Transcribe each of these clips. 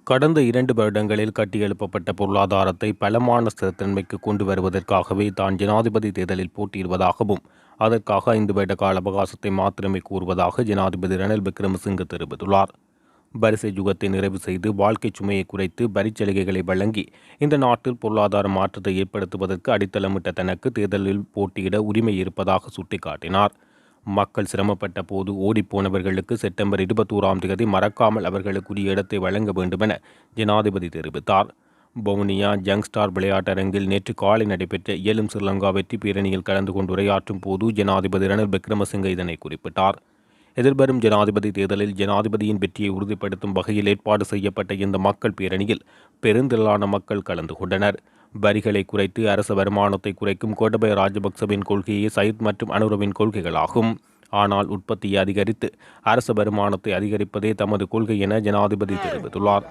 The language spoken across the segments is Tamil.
கடந்த 2 வருடங்களில் கட்டியெழுப்பப்பட்ட பொருளாதாரத்தை பலமான ஸ்திரத்தன்மைக்கு கொண்டு வருவதற்காகவே தான் ஜனாதிபதி தேர்தலில் போட்டியிடுவதாகவும், அதற்காக 5 வருட கால அவகாசத்தை மாத்திரமே கூறுவதாக ஜனாதிபதி ரணில் விக்ரமசிங்க தெரிவித்துள்ளார். வரிசை யுகத்தை நிறைவு செய்து வாழ்க்கைச் சுமையை குறைத்து வரிச்சலுகைகளை வழங்கி இந்த நாட்டில் பொருளாதார மாற்றத்தை ஏற்படுத்துவதற்கு அடித்தளமிட்ட தனக்கு தேர்தலில் போட்டியிட உரிமை இருப்பதாக சுட்டிக்காட்டினார். மக்கள் சிரமப்பட்ட போது ஓடிப்போனவர்களுக்கு செப்டம்பர் 21ஆம் தேதி மறக்காமல் அவர்களுக்குரிய இடத்தை வழங்க வேண்டுமென ஜனாதிபதி தெரிவித்தார். வவுனியா யங்ஸ்டார் விளையாட்டரங்கில் நேற்று காலை நடைபெற்ற இயலும் ஸ்ரீலங்கா வெற்றி பேரணியில் கலந்து கொண்டு உரையாற்றும் போது ஜனாதிபதி ரணில் விக்ரமசிங்க இதனை குறிப்பிட்டார். எதிர்வரும் ஜனாதிபதி தேர்தலில் ஜனாதிபதியின் வெற்றியை உறுதிப்படுத்தும் வகையில் ஏற்பாடு செய்யப்பட்ட இந்த மக்கள் பேரணியில் பெருந்திரளான மக்கள் கலந்து கொண்டனர். வரிகளை குறைத்து அரசு வருமானத்தை குறைக்கும் கோட்டபய ராஜபக்சவின் கொள்கையே சயித் மற்றும் அனுரவின் கொள்கைகளாகும். ஆனால் உற்பத்தியை அதிகரித்து அரசு வருமானத்தை அதிகரிப்பதே தமது கொள்கை என ஜனாதிபதி தெரிவித்துள்ளார்.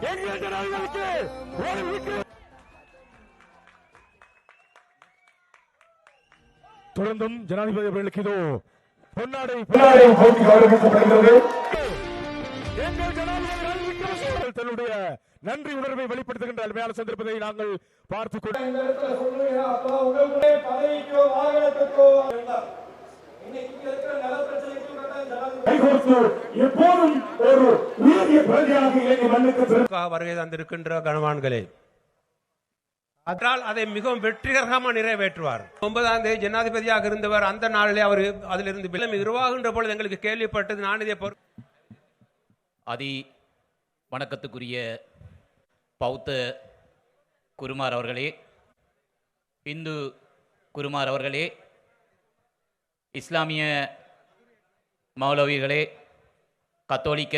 தொடர்ந்தும் ஜனாதிபதி அவர்களுக்கு இதோ தன்னுடைய நன்றி உணர்வை வெளிப்படுத்துகின்ற அருமையான சந்தர்ப்பத்தை நாங்கள் பார்த்துக் எப்போதும் ஒரு உயரிய பிரஜையாக இலங்கை மண்ணுக்கு வருகை தந்திருக்கின்ற கனவான்களே, அதனால் அதை மிகவும் வெற்றிகரமாக நிறைவேற்றுவார். 9ஆம் தேதி ஜனாதிபதியாக இருந்தவர். அந்த நாளிலே அவர் அதிலிருந்து விலகி உருவாகின்ற பொழுது எங்களுக்கு கேள்விப்பட்டது. நான் இதே அதி வணக்கத்துக்குரிய பௌத்த குருமார் அவர்களே, இந்து குருமார் அவர்களே, இஸ்லாமிய மௌலவிகளே, கத்தோலிக்க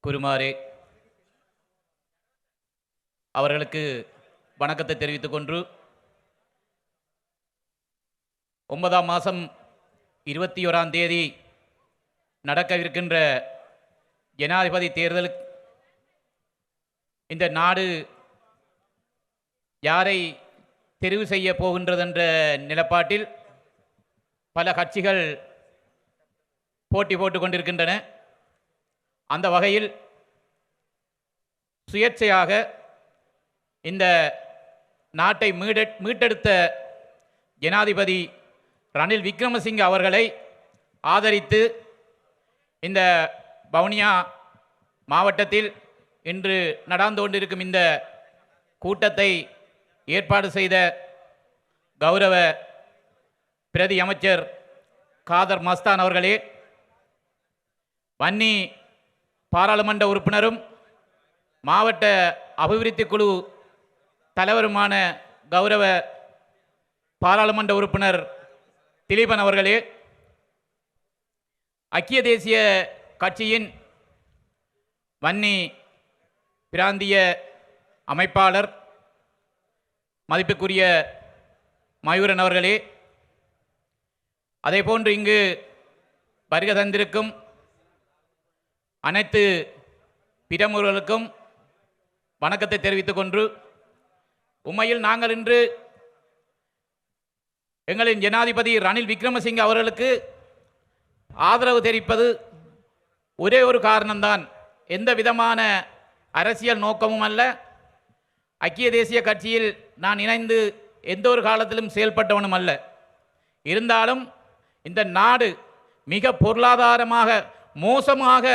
குருமாரே, அவர்களுக்கு வணக்கத்தை தெரிவித்துக் கொண்டு 9ஆம் மாதம் 21ஆம் தேதி நடக்கவிருக்கின்ற ஜனாதிபதி தேர்தலுக்கு இந்த நாடு யாரை தெரிவு செய்ய போகின்றதென்ற நிலப்பாட்டில் பல கட்சிகள் போட்டி போட்டுக் கொண்டிருக்கின்றன. அந்த வகையில் சுயேட்சையாக இந்த நாட்டை மீட்டெடுத்த ஜனாதிபதி ரணில் விக்ரமசிங்க அவர்களை ஆதரித்து இந்த வவுனியா மாவட்டத்தில் இன்று நடந்து கொண்டிருக்கும் இந்த கூட்டத்தை ஏற்பாடு செய்த கௌரவ பிரதி அமைச்சர் காதர் மஸ்தான் அவர்களே, வன்னி பாராளுமன்ற உறுப்பினரும் மாவட்ட அபிவிருத்தி குழு தலைவருமான கௌரவ பாராளுமன்ற உறுப்பினர் திலீபன் அவர்களே, ஐக்கிய தேசிய கட்சியின் வன்னி பிராந்திய அமைப்பாளர் மதிப்புக்குரிய மயூரன் அவர்களே, அதேபோன்று இங்கு வருகை தந்திருக்கும் அனைத்து பிரமுகர்களுக்கும் வணக்கத்தை தெரிவித்துக் கொண்டு, உண்மையில் நாங்கள் இன்று எங்களின் ஜனாதிபதி ரணில் விக்ரமசிங்க அவர்களுக்கு ஆதரவு தெரிவிப்பது ஒரே ஒரு காரணம்தான். எந்த விதமான அரசியல் நோக்கமும் அல்ல. ஐக்கிய தேசிய கட்சியில் நான் இணைந்து எந்த ஒரு காலத்திலும் செயல்பட்டவனும் அல்ல. இருந்தாலும் இந்த நாடு மிக பொருளாதாரமாக மோசமாக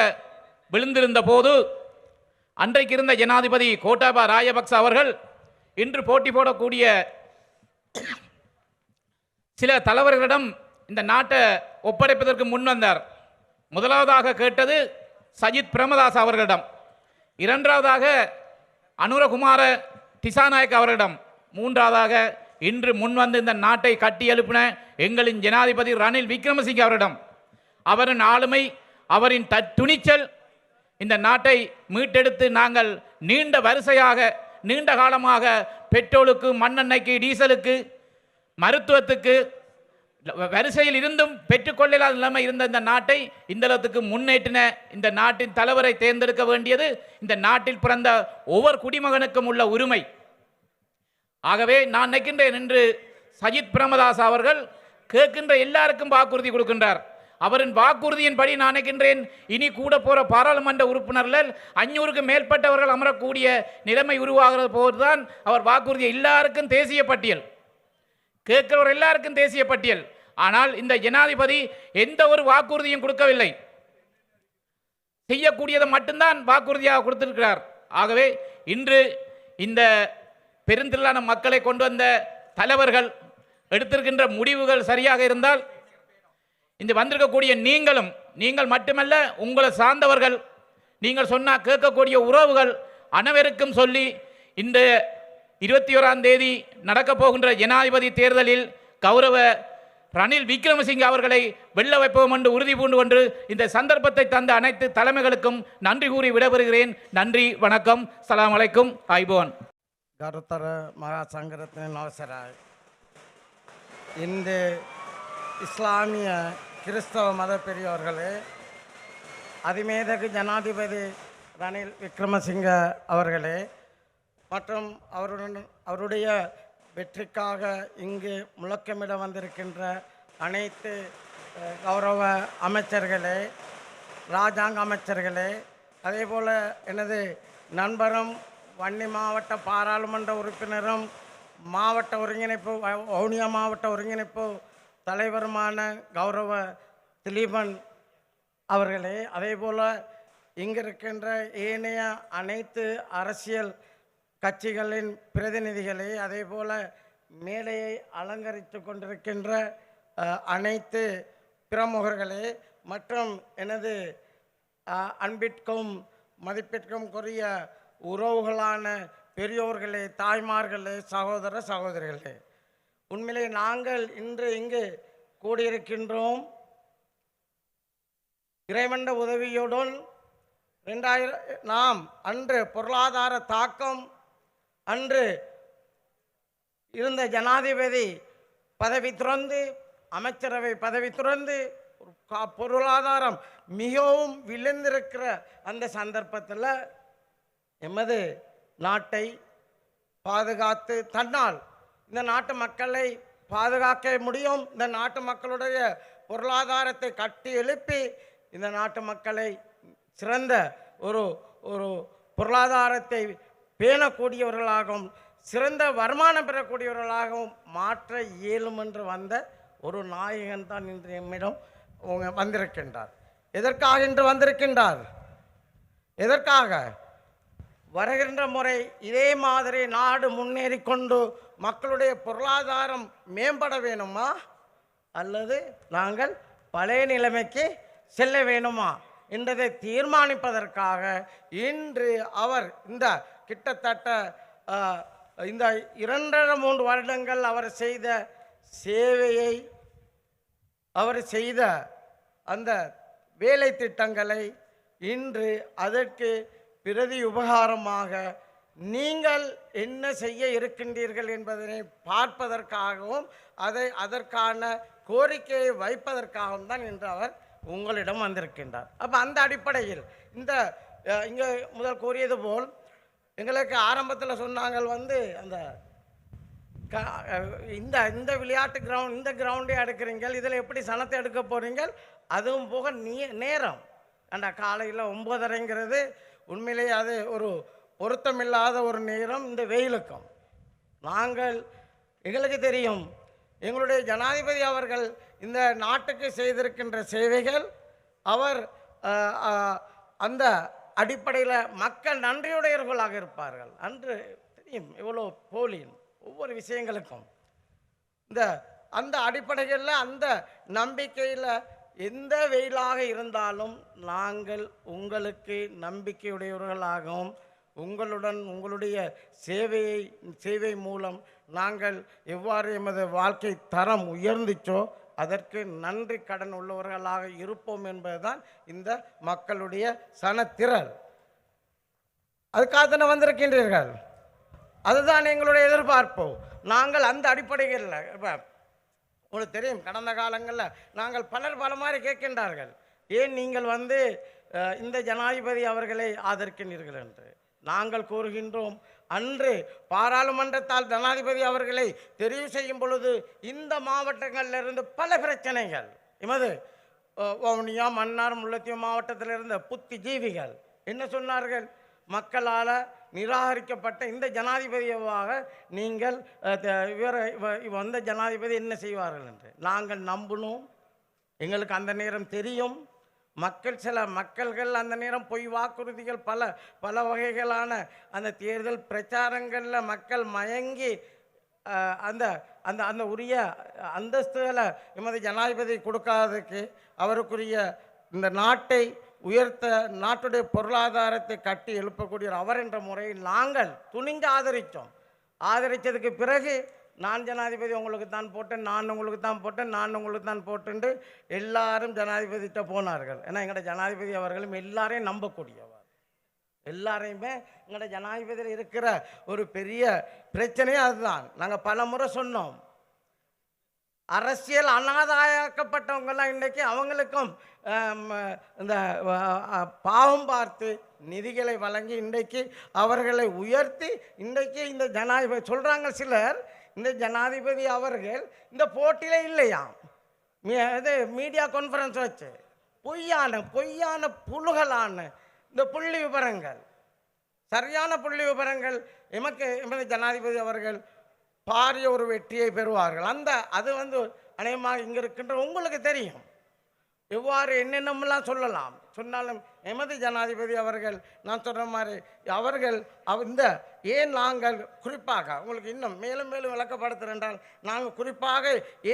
விழுந்திருந்த போது அன்றைக்கு இருந்த ஜனாதிபதி கோட்டாபய ராஜபக்ச அவர்கள் இன்று போட்டி போடக்கூடிய சில தலைவர்களிடம் இந்த நாட்டை ஒப்படைப்பதற்கு முன் வந்தார். முதலாவதாக கேட்டது சஜித் பிரேமதாஸ் அவர்களிடம், இரண்டாவதாக அனுரகுமார திசாநாயக் அவர்களிடம், மூன்றாவதாக இன்று முன்வந்து இந்த நாட்டை கட்டி எழுப்பின எங்களின் ஜனாதிபதி ரணில் விக்ரமசிங்க அவரிடம். அவரின் ஆளுமை, அவரின் துணிச்சல் இந்த நாட்டை மீட்டெடுத்து நாங்கள் நீண்ட வரிசையாக நீண்ட காலமாக பெட்ரோலுக்கு, மண்ணெண்ணெய்க்கு, டீசலுக்கு, மருத்துவத்துக்கு வரிசையில் இருந்தும் பெற்றுக்கொள்ளாத நிலைமை இருந்த இந்த நாட்டை இந்த அளவுக்கு முன்னேற்றின இந்த நாட்டின் தலைவரை தேர்ந்தெடுக்க வேண்டியது இந்த நாட்டில் பிறந்த ஒவ்வொரு குடிமகனுக்கும் உள்ள உரிமை. ஆகவே நான் நினைக்கின்றேன், என்று சஜித் பிரேமதாஸ் அவர்கள் கேட்கின்ற எல்லாருக்கும் வாக்குறுதி கொடுக்கின்றார். அவரின் வாக்குறுதியின்படி நான் நினைக்கின்றேன் இனி கூட போற பாராளுமன்ற உறுப்பினர்கள் 500க்கு மேற்பட்டவர்கள் அமரக்கூடிய நிலைமை உருவாகிற போதுதான் அவர் வாக்குறுதி. எல்லாருக்கும் தேசிய பட்டியல் கேட்கிறவர் எல்லாருக்கும் தேசிய பட்டியல். ஆனால் இந்த ஜனாதிபதி எந்த ஒரு வாக்குறுதியும் கொடுக்கவில்லை, செய்யக்கூடியதை மட்டும்தான் வாக்குறுதியாக கொடுத்திருக்கிறார். ஆகவே இன்று இந்த பெருந்திரளான மக்களை கொண்டு வந்த தலைவர்கள் எடுத்திருக்கின்ற முடிவுகள் சரியாக இருந்தால் இந்த வந்திருக்கக்கூடிய நீங்கள் மட்டுமல்ல, உங்களை சார்ந்தவர்கள், நீங்கள் சொன்னால் கேட்கக்கூடிய உறவுகள் அனைவருக்கும் சொல்லி இந்த 21ஆம் தேதி நடக்கப் போகின்ற ஜனாதிபதி தேர்தலில் கௌரவ ரணில் விக்ரமசிங்க அவர்களை வெல்ல வைப்போம் என்று உறுதி பூண்டு கொண்டு இந்த சந்தர்ப்பத்தை தந்த அனைத்து தலைமைகளுக்கும் நன்றி கூறி விடைபெறுகிறேன். நன்றி, வணக்கம், சலாம் அலைக்கும், ஐபோன். ගරුතර මහා සංඝරත්නයන් අවසරයි. இந்த இஸ்லாமிய கிறிஸ்தவ மத பெரியோர்களே, அதிமேதகு ஜனாதிபதி ரணில் விக்ரமசிங்க அவர்களே மற்றும் அவருடைய வெற்றிக்காக இங்கு முழக்கமிட வந்திருக்கின்ற அனைத்து கௌரவ அமைச்சர்களே, இராஜாங்க அமைச்சர்களே, அதேபோல் எனது நண்பரும் வன்னி மாவட்ட பாராளுமன்ற உறுப்பினரும் மாவட்ட ஒருங்கிணைப்பு வவுனியா மாவட்ட ஒருங்கிணைப்பு தலைவருமான கௌரவ திலீபன் அவர்களே, அதேபோல் இங்கு இருக்கின்ற ஏனைய அனைத்து அரசியல் கட்சிகளின் பிரதிநிதிகளே, அதேபோல் மேடையை அலங்கரித்து கொண்டிருக்கின்ற அனைத்து பிரமுகர்களே மற்றும் எனது அன்பிற்கும் மதிப்பிற்கும் கூறிய உறவுகளான பெரியோர்களே, தாய்மார்களே, சகோதர சகோதரிகளே, உண்மையிலே நாங்கள் இன்று இங்கு கூடியிருக்கின்றோம் இறைவண்ட உதவியுடன். நாம் அன்று பொருளாதார தாக்கம், அன்று இருந்த ஜனாதிபதி பதவி துறந்து, அமைச்சரவை பதவி துறந்து, பொருளாதாரம் மிகவும் விழுந்திருக்கிற அந்த சந்தர்ப்பத்தில் எமது நாட்டை பாதுகாத்து தன்னால் இந்த நாட்டு மக்களை பாதுகாக்க முடியும், இந்த நாட்டு மக்களுடைய பொருளாதாரத்தை கட்டி எழுப்பி இந்த நாட்டு மக்களை சிறந்த ஒரு பொருளாதாரத்தை பேணக்கூடியவர்களாகவும் சிறந்த வருமானம் பெறக்கூடியவர்களாகவும் மாற்ற இயலும் என்று வந்த ஒரு நாயகன் தான் இன்று எம்மிடம் வந்திருக்கின்றார். எதற்காக இன்று வந்திருக்கின்றார்? எதற்காக? வருகின்ற முறை இதே மாதிரி நாடு முன்னேறி கொண்டு மக்களுடைய பொருளாதாரம் மேம்பட வேணுமா, அல்லது நாங்கள் பழைய நிலைமைக்கு செல்ல வேணுமா என்பதை தீர்மானிப்பதற்காக இன்று அவர் இந்த கிட்டத்தட்ட இந்த 2.5-3 வருடங்கள் அவர் செய்த சேவையை, அவர் செய்த அந்த வேலை திட்டங்களை இன்று அதற்கு பிரதி உபகாரமாக நீங்கள் என்ன செய்ய இருக்கின்றீர்கள் என்பதனை பார்ப்பதற்காகவும் அதற்கான கோரிக்கையை வைப்பதற்காகவும் தான் இன்று அவர் உங்களிடம் வந்திருக்கின்றார். அப்போ அந்த அடிப்படையில் இங்கே முதல் கூறியது போல் எங்களுக்கு ஆரம்பத்தில் சொன்னாங்க அந்த இந்த விளையாட்டு கிரவுண்ட், இந்த கிரவுண்டே எடுக்கிறீங்க, இதில் எப்படி சனத்தை எடுக்க போகிறீங்க, அதுவும் போக நேரம் அந்த காலையில் 9:30ங்கிறது உண்மையிலேயே அது ஒரு பொருத்தமில்லாத ஒரு நேரம். இந்த வெயிலுக்கும் எங்களுக்கு தெரியும் எங்களுடைய ஜனாதிபதி அவர்கள் இந்த நாட்டுக்கு செய்திருக்கின்ற சேவைகள், அவர் அந்த அடிப்படையில் மக்கள் நன்றியுடையவர்களாக இருப்பார்கள். அன்று தெரியும் எவ்வளோ போலின் ஒவ்வொரு விஷயங்களுக்கும் அந்த அடிப்படையில் அந்த நம்பிக்கையில் எந்த வெயிலாக இருந்தாலும் நாங்கள் உங்களுக்கு நம்பிக்கையுடையவர்களாகவும் உங்களுடைய சேவை மூலம் நாங்கள் எவ்வாறு எமது வாழ்க்கை தரம் உயர்ந்துச்சோ அதற்கு நன்றி கடன் உள்ளவர்களாக இருப்போம் என்பதுதான் இந்த மக்களுடைய சனத்திரள். அதுக்காக தானே வந்திருக்கின்றீர்கள், அதுதான் எங்களுடைய எதிர்பார்ப்பு. நாங்கள் அந்த அடிப்படையில் இப்போ உங்களுக்கு தெரியும், கடந்த காலங்களில் நாங்கள் பல மாதிரி கேட்கின்றார்கள், ஏன் நீங்கள் இந்த ஜனாதிபதி அவர்களை ஆதரிக்கின்றீர்கள் என்று. நாங்கள் கூறுகின்றோம், அன்று பாராளுமன்றத்தால் ஜனாதிபதி அவர்களை தெரிவு செய்யும் பொழுது இந்த மாவட்டங்களிலிருந்து பல பிரச்சனைகள் எமது வவுனியா, மன்னார், முல்லைத்தீவு மாவட்டத்தில் இருந்த புத்திஜீவிகள் என்ன சொன்னார்கள்? மக்களால் நிராகரிக்கப்பட்ட இந்த ஜனாதிபதியாக நீங்கள் வந்த ஜனாதிபதி என்ன செய்வார்கள் என்று நாங்கள் நம்பினோம். எங்களுக்கு அந்த நேரம் தெரியும். சில மக்கள்கள் அந்த நேரம் பொய் வாக்குறுதிகள் பல வகைகளான அந்த தேர்தல் பிரச்சாரங்களில் மக்கள் மயங்கி அந்த அந்த அந்த உரிய அந்தஸ்துகளை எமது ஜனாதிபதி கொடுக்காததுக்கு அவருக்குரிய இந்த நாட்டை உயர்த்த, நாட்டுடைய பொருளாதாரத்தை கட்டி எழுப்பக்கூடிய அவர் என்ற முறையில் நாங்கள் துணிந்து ஆதரித்தோம். ஆதரித்ததுக்கு பிறகு நான் ஜனாதிபதி உங்களுக்கு தான் போட்டேன், நான் உங்களுக்கு தான் போட்டேன், நான் உங்களுக்கு தான் போட்டுண்டு எல்லாரும் ஜனாதிபதிகிட்ட போனார்கள். ஏன்னா எங்களோட ஜனாதிபதி அவர்களும் எல்லாரையும் நம்பக்கூடியவர். எல்லாரையுமே எங்களோட ஜனாதிபதியில் இருக்கிற ஒரு பெரிய பிரச்சனையே அதுதான். நாங்கள் பல முறை சொன்னோம், அரசியல் அனாதாயக்கப்பட்டவங்கெல்லாம் இன்றைக்கி அவங்களுக்கும் இந்த பாவம் பார்த்து நிதிகளை வழங்கி இன்றைக்கு அவர்களை உயர்த்தி இன்றைக்கு இந்த ஜனாதிபதி சொல்கிறாங்க சிலர், இந்த ஜனாதிபதி அவர்கள் இந்த போட்டியில் இல்லையாம். இது மீடியா கான்ஃபரன்ஸ் வச்சு பொய்யான புழுகலான இந்த புள்ளி விவரங்கள், சரியான புள்ளி விவரங்கள் எமது ஜனாதிபதி அவர்கள் பாரிய ஒரு வெற்றியை பெறுவார்கள். அது அநேகமாக இங்கே இருக்கின்ற உங்களுக்கு தெரியும். எவ்வாறு என்னென்னலாம் சொன்னாலும் எமது ஜனாதிபதி அவர்கள் நான் சொல்கிற மாதிரி அவர்கள் ஏன் நாங்கள் குறிப்பாக உங்களுக்கு இன்னும் மேலும் மேலும் விளக்கப்படுத்துகிறேன், நாங்கள் குறிப்பாக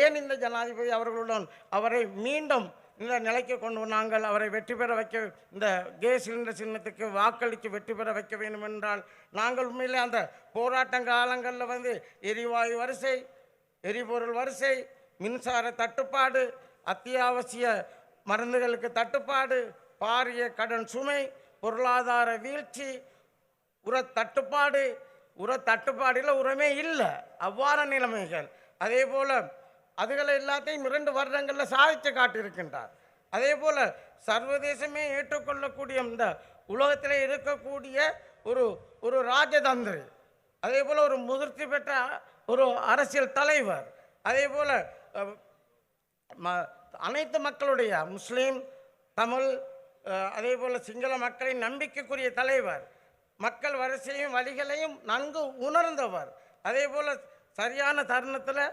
ஏன் இந்த ஜனாதிபதி அவர்களுடன் அவரை மீண்டும் இந்த நிலைக்கு கொண்டு நாங்கள் அவரை வெற்றி பெற வைக்க, இந்த கேஸ் சிலிண்டர் சின்னத்துக்கு வாக்களித்து வெற்றி பெற வைக்க வேண்டும் என்றால் நாங்கள் உண்மையிலே அந்த போராட்ட காலங்களில் எரிவாயு வரிசை, எரிபொருள் வரிசை, மின்சார தட்டுப்பாடு, அத்தியாவசிய மருந்துகளுக்கு தட்டுப்பாடு, பாரிய கடன் சுமை, பொருளாதார வீழ்ச்சி, உரத்தட்டுப்பாடில் உரமே இல்லை, அவ்வாறு நிலைமைகள். அதே போல் அதுகளை எல்லாத்தையும் 2 வருடங்களில் சாதித்து காட்டியிருக்கின்றார். அதே போல் சர்வதேசமே ஏற்றுக்கொள்ளக்கூடிய இந்த உலகத்தில் இருக்கக்கூடிய ஒரு ராஜதந்திரி, அதே போல் ஒரு முதிர்ச்சி பெற்ற ஒரு அரசியல் தலைவர், அதே போல் அனைத்து மக்களுடைய முஸ்லீம், தமிழ், அதே போல் சிங்கள மக்களின் நம்பிக்கைக்குரிய தலைவர், மக்கள் வரிசையும் வழிகளையும் நன்கு உணர்ந்தவர், அதே போல் சரியான தருணத்தில்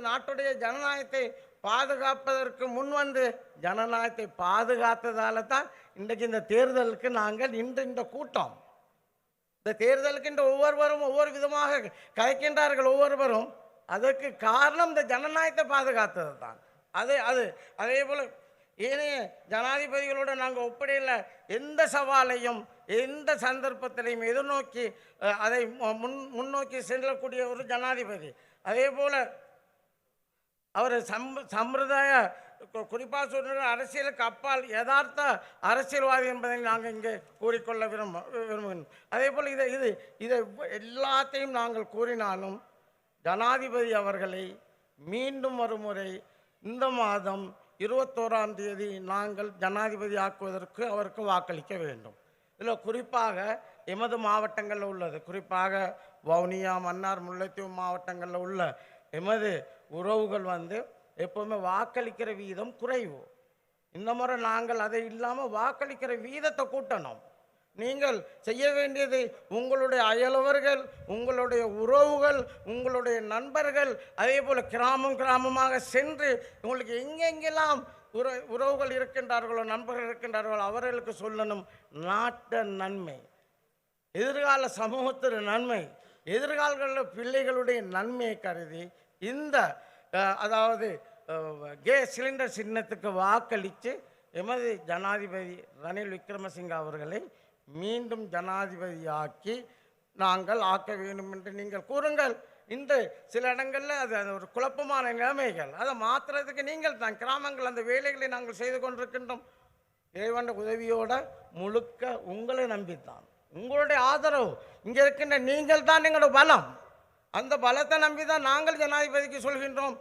நாட்டுடைய ஜனநாயகத்தை பாதுகாப்பதற்கு முன்வந்து ஜனநாயகத்தை பாதுகாத்ததால தான் இன்றைக்கு இந்த தேர்தலுக்கு நாங்கள் இந்த கூட்டம், இந்த தேர்தலுக்கு ஒவ்வொருவரும் ஒவ்வொரு விதமாக கதைக்கின்றார்கள். ஒவ்வொருவரும் அதற்கு காரணம் இந்த ஜனநாயகத்தை பாதுகாத்தது தான். அதே போல் ஏனைய ஜனாதிபதிகளோடு நாங்கள் ஒப்படையில் எந்த சவாலையும் எந்த சந்தர்ப்பத்திலையும் எதிர்நோக்கி அதை முன்னோக்கி செல்லக்கூடிய ஒரு ஜனாதிபதி. அதே போல் அவர் சம்பிரதாய குறிப்பாக சொல்கிற அரசியலுக்கு அப்பால் யதார்த்த அரசியல்வாதி என்பதை நாங்கள் இங்கே கூறிக்கொள்ள விரும்புகிறோம். அதே போல் இதை எல்லாத்தையும் நாங்கள் கூறினாலும் ஜனாதிபதி அவர்களை மீண்டும் ஒரு முறை இந்த மாதம் 21ஆம் தேதி நாங்கள் ஜனாதிபதி ஆக்குவதற்கு அவருக்கு வாக்களிக்க வேண்டும். இதில் குறிப்பாக எமது மாவட்டங்களில் உள்ளது, குறிப்பாக வவுனியா, மன்னார், முல்லைத்தீவு மாவட்டங்களில் உள்ள எமது உறவுகள் எப்போவுமே வாக்களிக்கிற வீதம் குறைவு. இந்த முறை நாங்கள் அதை இல்லாமல் வாக்களிக்கிற வீதத்தை கூட்டணும். நீங்கள் செய்ய வேண்டியது உங்களுடைய அயலவர்கள், உங்களுடைய உறவுகள், உங்களுடைய நண்பர்கள், அதே போல் கிராமமாக சென்று உங்களுக்கு எங்கெங்கெல்லாம் உறவுகள் இருக்கின்றார்களோ, நண்பர்கள் இருக்கின்றார்களோ அவர்களுக்கு சொல்லணும், நாட்டு நன்மை, எதிர்கால சமூகத்தின் நன்மை, எதிர்கால பிள்ளைகளுடைய நன்மையை கருதி அதாவது கேஸ் சிலிண்டர் சின்னத்துக்கு வாக்களித்து எமது ஜனாதிபதி ரணில் விக்ரமசிங்க அவர்களை மீண்டும் ஜனாதிபதியாக்கி நாங்கள் ஆக்க வேண்டும் என்று நீங்கள் கூறுங்கள். இன்று சில இடங்களில் அது ஒரு குழப்பமான நிலைமைகள், அதை மாற்றுறதுக்கு நீங்கள் தான் கிராமங்கள் அந்த வேலைகளை நாங்கள் செய்து கொண்டிருக்கின்றோம். இறைவன் உதவியோட முழுக்க உங்களை நம்பித்தான், உங்களுடைய ஆதரவு இங்கே இருக்கின்ற நீங்கள் தான் எங்களோட பலம். அந்த பலத்தை நம்பி தான் நாங்கள் ஜனாதிபதிக்கு சொல்கின்றோம்,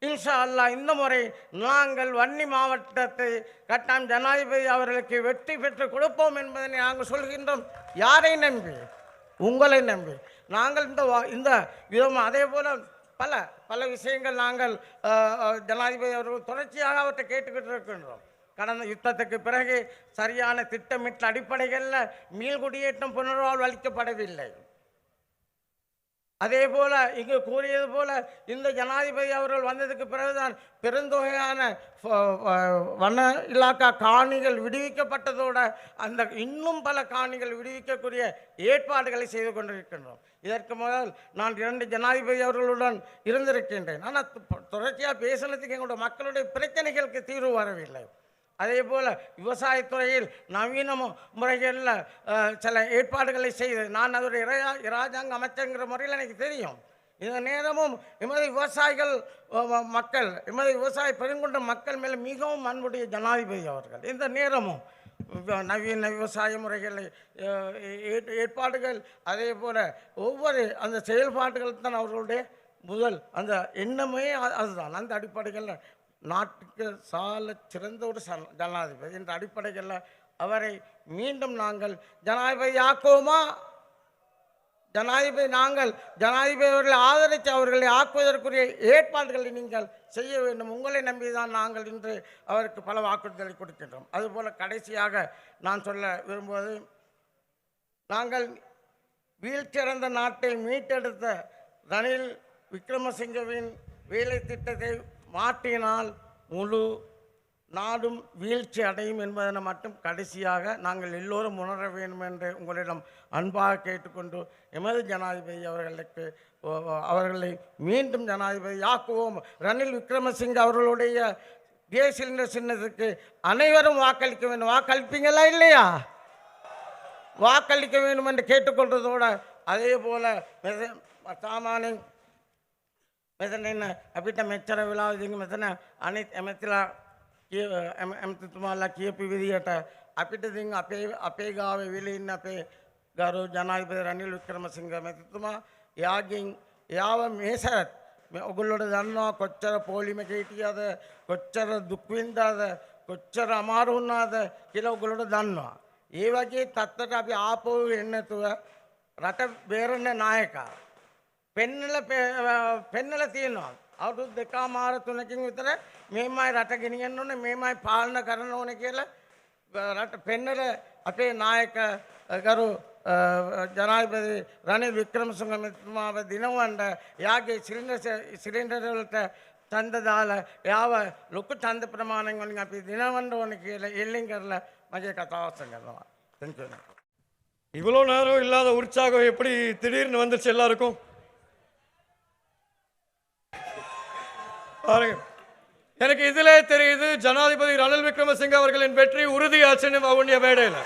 இன்ஷா அல்லாஹ் இந்த முறை நாங்கள் வன்னி மாவட்டத்தை கட்டாயம் ஜனாதிபதி அவர்களுக்கு வெற்றி பெற்று கொடுப்போம் என்பதை நாங்கள் சொல்கின்றோம். யாரை நம்பி? உங்களை நம்பி. நாங்கள் இந்த விதமாக அதே போல் பல பல விஷயங்கள் நாங்கள் ஜனாதிபதி அவர்கள் தொடர்ச்சியாக அவற்றை கேட்டுக்கிட்டு இருக்கின்றோம். கடந்த யுத்தத்துக்கு பிறகு சரியான திட்டமிட்ட அடிப்படைகளில் மீள்குடியேற்றம் புனர்வாழ்வு அளிக்கப்படவில்லை. அதே போல இங்கு கூறியது போல இந்த ஜனாதிபதி அவர்கள் வந்ததுக்கு பிறகுதான் பெருந்தொகையான வன இலாக்கா காணிகள் விடுவிக்கப்பட்டதோடு அந்த இன்னும் பல காணிகள் விடுவிக்கக்கூடிய ஏற்பாடுகளை செய்து கொண்டிருக்கின்றோம். இதற்கு முதல் நான் 2 ஜனாதிபதி அவர்களுடன் இருந்திருக்கின்றேன். ஆனால் தொடர்ச்சியாக பேசினதுக்கு எங்களுடைய மக்களுடைய பிரச்சனைகளுக்கு தீர்வு வரவில்லை. அதே போல் விவசாயத்துறையில் நவீன முறைகளில் சில ஏற்பாடுகளை செய்து நான் அதோடைய இராஜாங்க அமைச்சருங்கிற முறையில் எனக்கு தெரியும். இந்த நேரமும் எமது விவசாயிகள் மக்கள் எமது விவசாய பெருங்கொண்ட மக்கள் மேலே மிகவும் அன்புடைய ஜனாதிபதி அவர்கள் இந்த நேரமும் நவீன விவசாய முறைகளை ஏற்பாடுகள் அதே போல் ஒவ்வொரு அந்த செயல்பாடுகள் தான் அவர்களுடைய முதல் அந்த எண்ணமே அதுதான். அந்த அடிப்படைகளில் நாட்டுக்கு சால சிறந்த ஒரு ஜனாதிபதி என்ற அடிப்படைகளில் அவரை மீண்டும் நாங்கள் ஜனாதிபதி ஆக்குவோமா? நாங்கள் ஜனாதிபதி அவர்களை ஆதரித்து அவர்களை ஆக்குவதற்குரிய ஏற்பாடுகளை நீங்கள் செய்ய வேண்டும். உங்களை நம்பிதான் நாங்கள் இன்று அவருக்கு பல வாக்குறுதிகளை கொடுக்கின்றோம். அதுபோல் கடைசியாக நான் சொல்ல விரும்புவது, நாங்கள் வீழ்ச்சியடைந்த நாட்டை மீட்டெடுத்த ரணில் விக்ரமசிங்கவின் வேலை திட்டத்தை மாற்றினால் முழு நாடும் வீழ்ச்சி அடையும் என்பதனை மட்டும் கடைசியாக நாங்கள் எல்லோரும் உணர வேண்டும் என்று உங்களிடம் அன்பாக கேட்டுக்கொண்டு எமது ஜனாதிபதி அவர்களை மீண்டும் ஜனாதிபதி ஆக்குவோம். ரணில் விக்ரமசிங்க அவர்களுடைய கேஸ் சிலிண்டர் சின்னத்துக்கு அனைவரும் வாக்களிக்க வேண்டும். வாக்களிப்பீங்களா இல்லையா? வாக்களிக்க வேண்டும் என்று கேட்டுக்கொள்வதோடு அதே போல் சாமானிய මෙතන අපිට මෙච්චර වෙලාවකින් මෙතන අනිත් ඇමතිලා ඇමතිතුමාලා කියපු විදියට අපිට ඉතින් අපේ ගාවේ විලි ඉන්න අපේ ගරු ජනාධිපති රනිල් වික්‍රමසිංහ ඇමතිතුමා එයාව මේ සැරත් ඔයගොල්ලෝට දන්නවා කොච්චර පොලිමක හිටියද කොච්චර දුක් විඳාද කොච්චර අමාරු වුණාද කියලා ඔයගොල්ලෝට දන්නවා. ඒ වගේ තත්ත්වයට අපි ආපහු එන්නේ නැතුව රට බේරෙන්න නායකයා පෙන්නලා තියෙනවා. අවුරුදු 2.5-3කින් විතර මේමයි රට ගෙනියන්න ඕනේ මේමයි පාලන කරන්න ඕනේ කියලා රට පෙන්නලා අපේ නායක ගරු ජනාධිපති රනිල් වික්‍රමසිංහ මහත්මයාව දිනවන්න එයාගේ සිලින්ඩර් වලට ඡන්ද දාලා එයාව ලොකු ඡන්ද ප්‍රමාණයෙන් වලින් අපි දිනවන්න ඕනේ කියලා එල්ලෙන් කරලා මගේ කතාව අවසන් කරනවා. Thank you. இவ்வளோ நேரம் இல்லாத உற்சாகம் எப்படி திடீர்னு வந்துருச்சு எல்லாருக்கும்? எனக்கு இதிலே தெரியுது ஜனாதிபதி ரணில் விக்ரமசிங்க அவர்களின் வெற்றி உறுதியாச்சுன்னு அவனுடைய மேடையில்.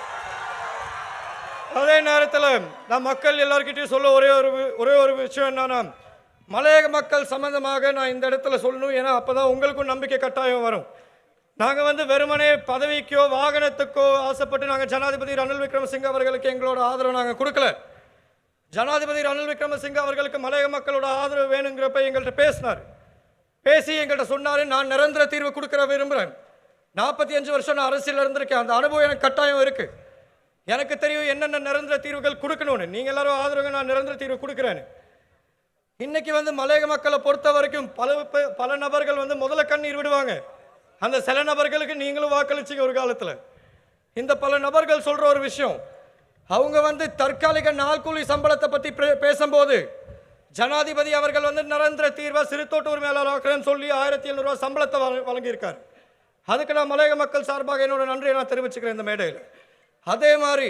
அதே நேரத்தில் நான் மக்கள் எல்லார்கிட்டையும் சொல்ல ஒரே ஒரு விஷயம் என்னன்னா, மலையக மக்கள் சம்பந்தமாக நான் இந்த இடத்துல சொல்லணும். ஏன்னா அப்போதான் உங்களுக்கும் நம்பிக்கை கட்டாயம் வரும். நாங்கள் வெறுமனே பதவிக்கோ வாகனத்துக்கோ ஆசைப்பட்டு நாங்கள் ஜனாதிபதி ரணில் விக்ரமசிங்க அவர்களுக்கு எங்களோட ஆதரவு நாங்கள் கொடுக்கல. ஜனாதிபதி ரணில் விக்ரமசிங்க அவர்களுக்கு மலையக மக்களோட ஆதரவு வேணுங்கிறப்ப எங்கள்கிட்ட பேசி எங்கள்கிட்ட சொன்னார், நான் நிரந்தர தீர்வு கொடுக்குற விரும்புகிறேன். 45 வருஷம் நான் அரசியல் இருந்திருக்கேன். அந்த அனுபவம் எனக்கு கட்டாயம் இருக்குது. எனக்கு தெரியும் என்னென்ன நிரந்தர தீர்வுகள் கொடுக்கணும்னு. நீங்கள் எல்லாரும் ஆதரவு நான் நிரந்தர தீர்வு கொடுக்குறேன்னு. இன்னைக்கு மலையக மக்களை பொறுத்த வரைக்கும் பல நபர்கள் முதல்ல கண்ணீர் விடுவாங்க. அந்த சில நபர்களுக்கு நீங்களும் வாக்களிச்சிங்க ஒரு காலத்தில். இந்த பல நபர்கள் சொல்கிற ஒரு விஷயம், அவங்க தற்காலிக நாள் கூலி சம்பளத்தை பற்றி பேசும்போது ஜனாதிபதி அவர்கள் நிரந்தர தீர்வை சிறுதோட்ட உரிமையாளர் சொல்லி 1700 ரூபா சம்பளத்தை வழங்கியிருக்கார். அதுக்கு நான் மலையக மக்கள் சார்பாக என்னோட நன்றியை நான் தெரிவிச்சுக்கிறேன் இந்த மேடையில். அதே மாதிரி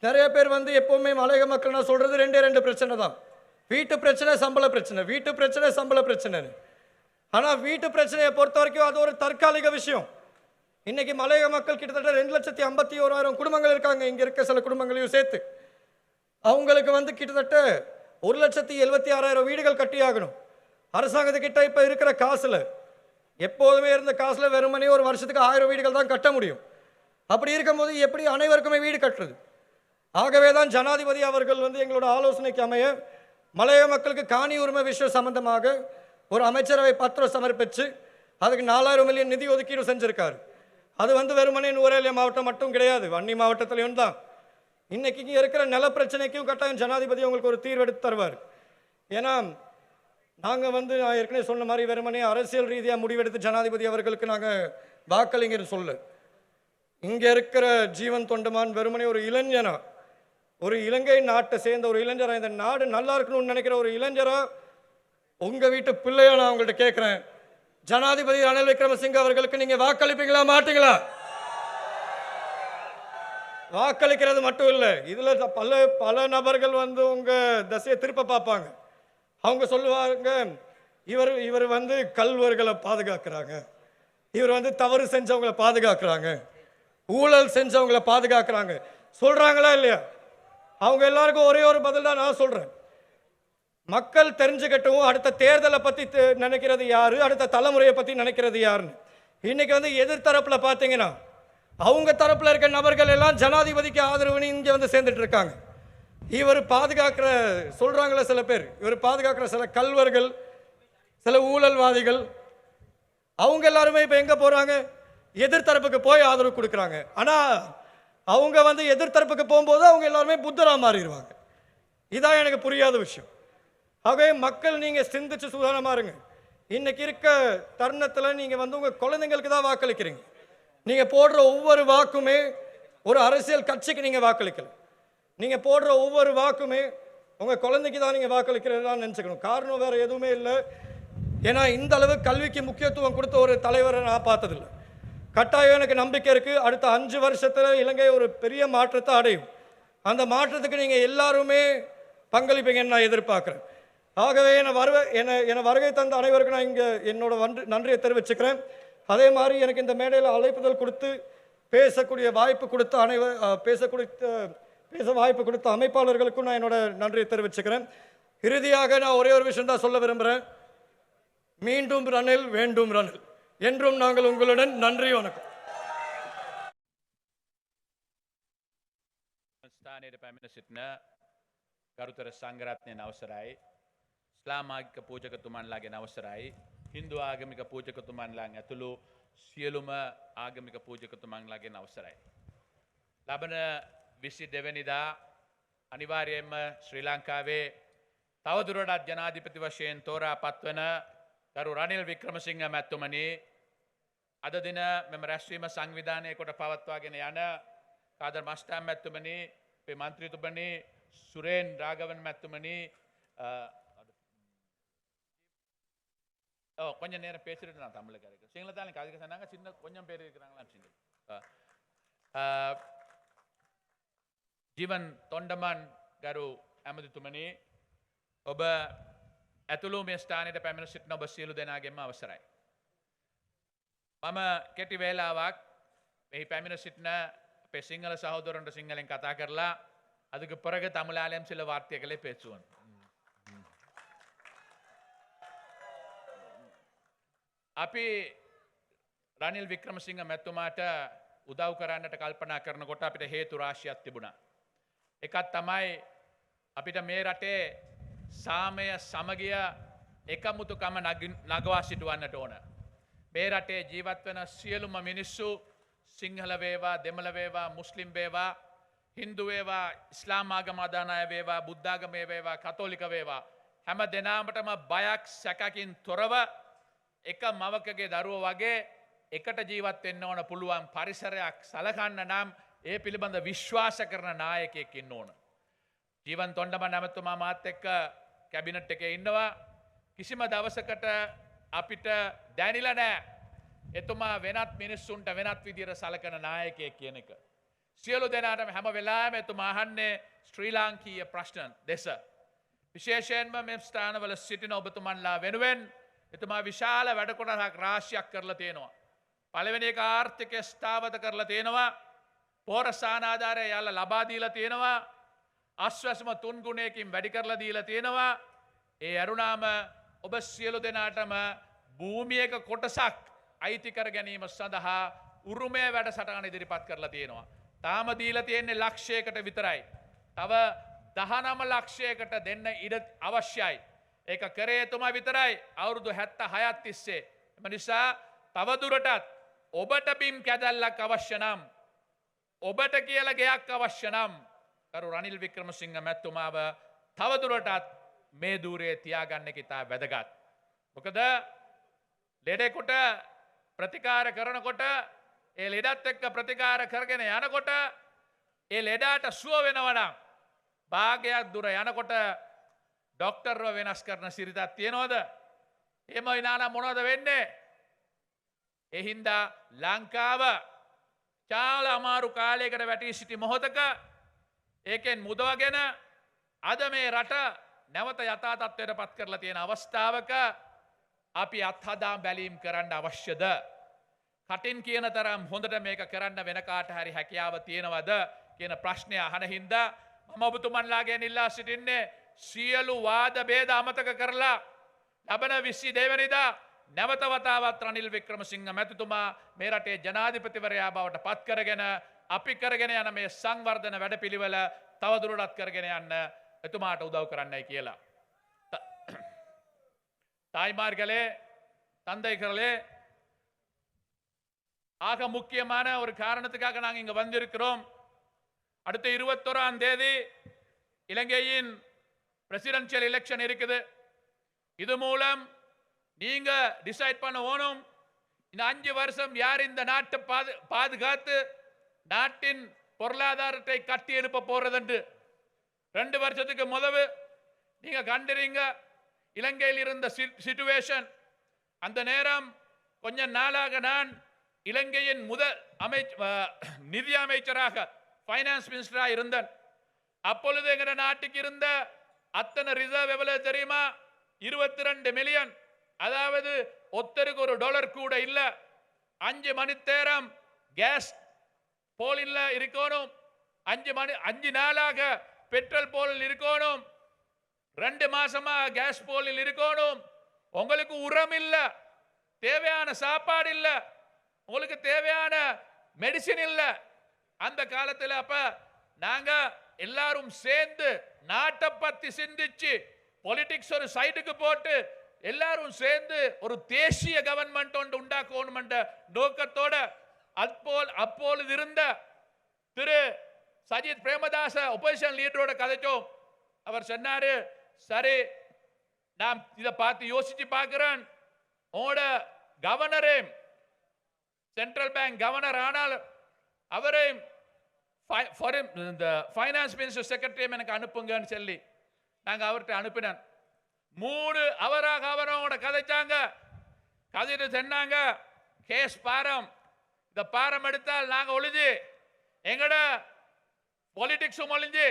நிறைய பேர் எப்போவுமே மலையக மக்கள் நான் சொல்கிறது 2 பிரச்சனை தான். வீட்டு பிரச்சனை, சம்பள பிரச்சனை, வீட்டு பிரச்சனை, சம்பள பிரச்சனைன்னு. ஆனால் வீட்டு பிரச்சனையை பொறுத்த வரைக்கும் அது ஒரு தற்காலிக விஷயம். இன்னைக்கு மலையக மக்கள் கிட்டத்தட்ட 2,51,000 குடும்பங்கள் இருக்காங்க. இங்கே இருக்க சில குடும்பங்களையும் சேர்த்து அவங்களுக்கு கிட்டத்தட்ட 1,76,000 வீடுகள் கட்டியாகணும். அரசாங்கத்துக்கிட்ட இப்போ இருக்கிற காசில், எப்போதுமே இருந்த காசில் வெறுமனே ஒரு வருஷத்துக்கு 1000 வீடுகள் தான் கட்ட முடியும். அப்படி இருக்கும்போது எப்படி அனைவருக்குமே வீடு கட்டுறது? ஆகவே தான் ஜனாதிபதி அவர்கள் எங்களோட ஆலோசனைக்கு அமைய மலையக மக்களுக்கு காணி உரிமை விஷயம் சம்பந்தமாக ஒரு அமைச்சரவை பத்திரம் சமர்ப்பித்து அதுக்கு 4000 மில்லியன் நிதி ஒதுக்கீடு செஞ்சுருக்காரு. அது வெறுமனே நுவரேலியா மாவட்டம் மட்டும் கிடையாது, வன்னி மாவட்டத்திலையும் தான். இன்னைக்கு இங்கே இருக்கிற நில பிரச்சனைக்கும் கட்டாயம் ஜனாதிபதி உங்களுக்கு ஒரு தீர்வு எடுத்து தருவார். ஏன்னா நாங்கள் வந்து நான் ஏற்கனவே சொன்ன மாதிரி வெறுமனே அரசியல் ரீதியாக முடிவெடுத்து ஜனாதிபதி அவர்களுக்கு நாங்கள் வாக்களிங்கன்னு சொல்ல. இங்கே இருக்கிற ஜீவன் தொண்டமான் வெறுமனே ஒரு இளைஞனா, ஒரு இலங்கை நாட்டை சேர்ந்த ஒரு இளைஞரா, இந்த நாடு நல்லா இருக்கணும்னு நினைக்கிற ஒரு இளைஞரா, உங்கள் வீட்டு பிள்ளையா நான் உங்கள்கிட்ட கேட்குறேன், ஜனாதிபதி ரணில் விக்ரமசிங்க அவர்களுக்கு நீங்கள் வாக்களிப்பீங்களா மாட்டீங்களா? வாக்களிக்கிறது மட்டும் இல்லை, இதில் பல பல நபர்கள் வந்து உங்கள் திசையை திருப்ப பார்ப்பாங்க. அவங்க சொல்லுவாங்க, இவர் வந்து கல்வர்களை பாதுகாக்கிறாங்க, இவர் வந்து தவறு செஞ்சவங்களை பாதுகாக்கிறாங்க, ஊழல் செஞ்சவங்களை பாதுகாக்கிறாங்க சொல்கிறாங்களா இல்லையா? அவங்க எல்லாருக்கும் ஒரே ஒரு பதில் தான் நான் சொல்கிறேன். மக்கள் தெரிஞ்சுக்கட்டும் அடுத்த தேர்தலை பற்றி நினைக்கிறது யாரு, அடுத்த தலைமுறையை பற்றி நினைக்கிறது யாருன்னு. இன்னைக்கு வந்து எதிர்த்தரப்பில் பார்த்தீங்கன்னா அவங்க தரப்பில் இருக்க நபர்கள் எல்லாம் ஜனாதிபதிக்கு ஆதரவுன்னு இங்கே வந்து சேர்ந்துட்டு இருக்காங்க. இவர் பாதுகாக்கிற சொல்கிறாங்களே சில பேர், இவர் பாதுகாக்கிற சில கல்வர்கள், சில ஊழல்வாதிகள், அவங்க எல்லாருமே இப்போ எங்கே போகிறாங்க? எதிர்த்தரப்புக்கு போய் ஆதரவு கொடுக்குறாங்க. ஆனால் அவங்க வந்து எதிர்த்தரப்புக்கு போகும்போது அவங்க எல்லாருமே புத்தராக மாறிடுவாங்க. இதான் எனக்கு புரியாத விஷயம். ஆகவே மக்கள் நீங்கள் சிந்திச்சு சுதாரணமாக இருங்க. இன்னைக்கு இருக்க தருணத்தில் நீங்கள் வந்து உங்கள் குழந்தைங்களுக்கு தான் வாக்களிக்கிறீங்க. நீங்கள் போடுற ஒவ்வொரு வாக்குமே ஒரு அரசியல் கட்சிக்கு நீங்கள் வாக்களிக்கல. நீங்கள் போடுற ஒவ்வொரு வாக்குமே உங்கள் குழந்தைக்கு தான் நீங்கள் வாக்களிக்கிறதான் நினச்சிக்கணும். காரணம் வேறு எதுவுமே இல்லை. ஏன்னா இந்த அளவு கல்விக்கு முக்கியத்துவம் கொடுத்த ஒரு தலைவரை நான் பார்த்ததில்லை. கட்டாயம் எனக்கு நம்பிக்கை இருக்குது, அடுத்த 5 வருஷத்தில் இலங்கை ஒரு பெரிய மாற்றத்தை அடையும். அந்த மாற்றத்துக்கு நீங்கள் எல்லாருமே பங்களிப்பீங்கன்னு நான் எதிர்பார்க்குறேன். ஆகவே என்னை வருகை தந்த அனைவருக்கும் நான் இங்கே என்னோட நன்றியை தெரிவிச்சுக்கிறேன். அதே மாதிரி எனக்கு இந்த மேடையில் அழைப்புதல் கொடுத்து பேசக்கூடிய வாய்ப்பு கொடுத்த பேச வாய்ப்பு கொடுத்த அமைப்பாளர்களுக்கும் நான் என்னோட நன்றியை தெரிவிச்சுக்கிறேன். இறுதியாக நான் ஒரே ஒரு விஷயம் தான் சொல்ல விரும்புகிறேன். மீண்டும் ரணில், வேண்டும் ரணில், என்றும் நாங்கள் உங்களுடன். நன்றி, வணக்கம். ස්ථානයට පැමිණ සිටින ගරුතර සංඝරත්නයන් අවසරයි, ඉස්ලාම් ආගමික පූජකතුමන්ලාගෙන් අවසරයි, හින්දු ආගමික පූජකතුමන්ලාන් ඇතුළු සියලුම ආගමික පූජකතුමන්ලාගෙන් අවසරයි. ලබන 22 වෙනිදා අනිවාර්යයෙන්ම ශ්‍රී ලංකාවේ තවදුරටත් ජනාධිපති වශයෙන් තෝරා පත්වන ගරු රනිල් වික්‍රමසිංහ මැතිතුමනි, අද දින මෙම රැස්වීම සංවිධානය කොට පවත්වාගෙන යන කාදර් මස්ටාම් මැතිතුමනි, අපේ මන්ත්‍රීතුමනි සුරේන් රාගවන් මැතිතුමනි, கொஞ்சம் நேரம் பேசிட்டு நான் தமிழில் கிடைக்கும் சிங்களத்தாலும் கதைக்க சொன்னாங்க, சின்ன கொஞ்சம் பேர் இருக்கிறாங்களா ජීවන් තොන්ඩමන් ගරු ඇමතිතුමනි, ඔබ ඇතුළු මේ ස්ථානයට පැමිණ සිටින ඔබ සියලු දෙනාගෙන්ම අවසරයි. මම කෙටි වේලාවක් මෙහි පැමිණ සිටින අපේ සිංහල සහෝදරන්ට සිංහලෙන් කතා කරලා அதுக்கு பிறகு தமிழாலயம் சில வார்த்தைகளை பேசுவோம். අපි රනිල් වික්‍රමසිංහ මැතිතුමාට උදව් කරන්නට කල්පනා කරනකොට අපිට හේතු රාශියක් තිබුණා. එකක් තමයි අපිට මේ රටේ සාමය, සමගිය, එකමුතුකම නගවා සිටුවන්නට ඕන. මේ රටේ ජීවත් වෙන සියලුම මිනිස්සු සිංහල වේවා, දෙමළ වේවා, මුස්ලිම් වේවා, හින්දු වේවා, ඉස්ලාම් ආගම අදහන අය වේවා, බුද්ධාගම වේවා, කතෝලික වේවා, හැම දෙනාටම බයක් සැකකින් තොරව එක මවකගේ දරුවෝ වගේ එකට ජීවත් වෙන්න ඕන පුළුවන් පරිසරයක් සලකන්න නම් ඒ පිළිබඳ විශ්වාස කරන නායකයෙක් ඉන්න ඕන. ජීවන් තොන්ඩමන් ඇමතුමා මාත් එක්ක කැබිනට් එකේ ඉන්නවා. කිසිම දවසකට අපිට දැනිලා නැහැ එතුමා වෙනත් මිනිස්සුන්ට වෙනත් විදියට සලකන නායකයෙක් කියන එක. සියලු දෙනාටම හැම වෙලාවෙම එතුමා අහන්නේ ශ්‍රී ලාංකීය ප්‍රශ්න දෙස. විශේෂයෙන්ම මේ ස්ථානවල සිටින ඔබතුමන්ලා වෙනුවෙන් එතුමා විශාල වැඩ කොටසක් රාශියක් කරලා තියෙනවා. පළවෙනි එක ආර්ථිකය ස්ථාවර කරලා තියෙනවා. පොහොර සානාධාරය යාලා ලබා දීලා තියෙනවා. අස්වැසුම 3 ගුණයකින් වැඩි කරලා දීලා තියෙනවා. ඒ අරුණාම ඔබ සියලු දෙනාටම භූමියක කොටසක් අයිති කර ගැනීම සඳහා උරුමය වැඩසටහන ඉදිරිපත් කරලා තියෙනවා. තාම දීලා තියෙන්නේ ලක්ෂයකට විතරයි. තව 19 ලක්ෂයකට දෙන්න ඉඩ අවශ්‍යයි. ඒක කරේ එතුමා විතරයි අවුරුදු 76ක් තිස්සේ. එම නිසා තවදුරටත් ඔබට බිම් කැදල්ලක් අවශ්‍ය නම්, ඔබට කියලා ගයක් අවශ්‍ය නම්, කරු රනිල් වික්‍රමසිංහ මැතිතුමාව තවදුරටත් මේ දූරේ තියාගන්න එක ඉතා වැදගත්. මොකද ලෙඩෙකුට ප්‍රතිකාර කරනකොට ඒ ලෙඩත් එක්ක ප්‍රතිකාර කරගෙන යනකොට ඒ ලෙඩාට සුව වෙනවා නම් භාගයක් දුර යනකොට ඩොක්ටර්ව වෙනස් කරන සිරිතක් තියනවද? එහෙම විනානම් මොනවද වෙන්නේ? ඒ හින්දා ලංකාව චාලා අමාරු කාලයකට වැටී සිටි මොහොතක ඒකෙන් මුදවගෙන අද මේ රට නැවත යථා තත්ත්වයට පත් කරලා තියෙන අවස්ථාවක අපි අත්හදා බැලීම් කරන්න අවශ්‍යද? කටින් කියන තරම් හොඳට මේක කරන්න වෙන කාට හරි හැකියාව තියෙනවද කියන ප්‍රශ්නය අහන හින්දා මම ඔබතුමන්ලාගෙන් ඉල්ලා සිටින්නේ සියලු වාද භේද අමතක කරලා ලබන 22 වෙනිදා නැවත වතාවත් රනිල් වික්‍රමසිංහ මැතිතුමා මේ රටේ ජනාධිපතිවරයා බවට පත් කරගෙන අපි කරගෙන යන මේ සංවර්ධන වැඩපිළිවෙල තවදුරටත් කරගෙන යන්න එතුමාට උදව් කරන්නයි කියලා. தாய்மார்களே, தந்தைகளே, ஆக முக்கியமான ஒரு காரணத்துக்காக நாங்கள் இங்க வந்திருக்கிறோம். அடுத்த 21ஆம் தேதி இலங்கையின் பிரசிடென்ஷியல் எலெக்ஷன் இருக்குது. இது மூலம் நீங்க டிசைட் பண்ண ஓணும் இந்த 5 வருஷம் யார் இந்த நாட்டை பாதுகாத்து நாட்டின் பொருளாதாரத்தை கட்டி எழுப்ப போறதுண்டு. 2 வருஷத்துக்கு முதவு நீங்க கண்டிருங்க இலங்கையில் இருந்த சிச்சுவேஷன். அந்த நேரம் கொஞ்ச நாளாக நான் இலங்கையின் முதல் நிதி அமைச்சராக ஃபைனான்ஸ் மினிஸ்டராக இருந்தேன். அப்பொழுது எங்க நாட்டுக்கு இருந்த அத்தனை ரிசர்வ் எவ்வளவு தெரியுமா? 22 மில்லியன். அதாவது ஒத்தருக்கு $1 கூட இல்ல. 5 மணி நேரம் கேஸ் போலில் இருக்கணும். 5 நாளாக பெட்ரோல் போலில் இருக்கணும். 2 மாசமா கேஸ் போலில் இருக்கணும். உங்களுக்கு உரம் இல்ல, தேவையான சாப்பாடு இல்ல, உங்களுக்கு தேவையான மெடிசின் இல்ல. அந்த காலத்தில் அப்ப நாங்க எல்லாரும் சேர்ந்து நாட்டை பத்தி சிந்திச்சு பொலிட்டிக்ஸ் ஒரு சைடுக்கு போட்டு எல்லாரும் சேர்ந்து ஒரு தேசிய கவர்மெண்ட் ஒன்று உண்டாக்கணும் என்ற நோக்கத்தோட அப்பொழுது இருந்த திரு சஜித் பிரேமதாச ஒப்போசிஷன் லீடரோட கதைச்சோம். அவர் சொன்னாரு, சரி நான் இதை பார்த்து யோசிச்சு பார்க்கிறேன், உங்களோட கவர்னரே சென்ட்ரல் பேங்க் கவர்னர் ஆனால் அவரையும் இந்த ஃபைனான்ஸ் மினிஸ்டர் செக்ரட்டரியும் எனக்கு அனுப்புங்கன்னு சொல்லி நாங்கள் அவர்கிட்ட அனுப்பினேன். 3 அவராக அவரோட கதைச்சாங்க. கதைட்டு சொன்னாங்க, கேஸ் பாரம், இந்த பாரம் எடுத்தால் நாங்கள் ஒளிஞ்சு எங்கட பொலிட்டிக்ஸும் ஒளிஞ்சு,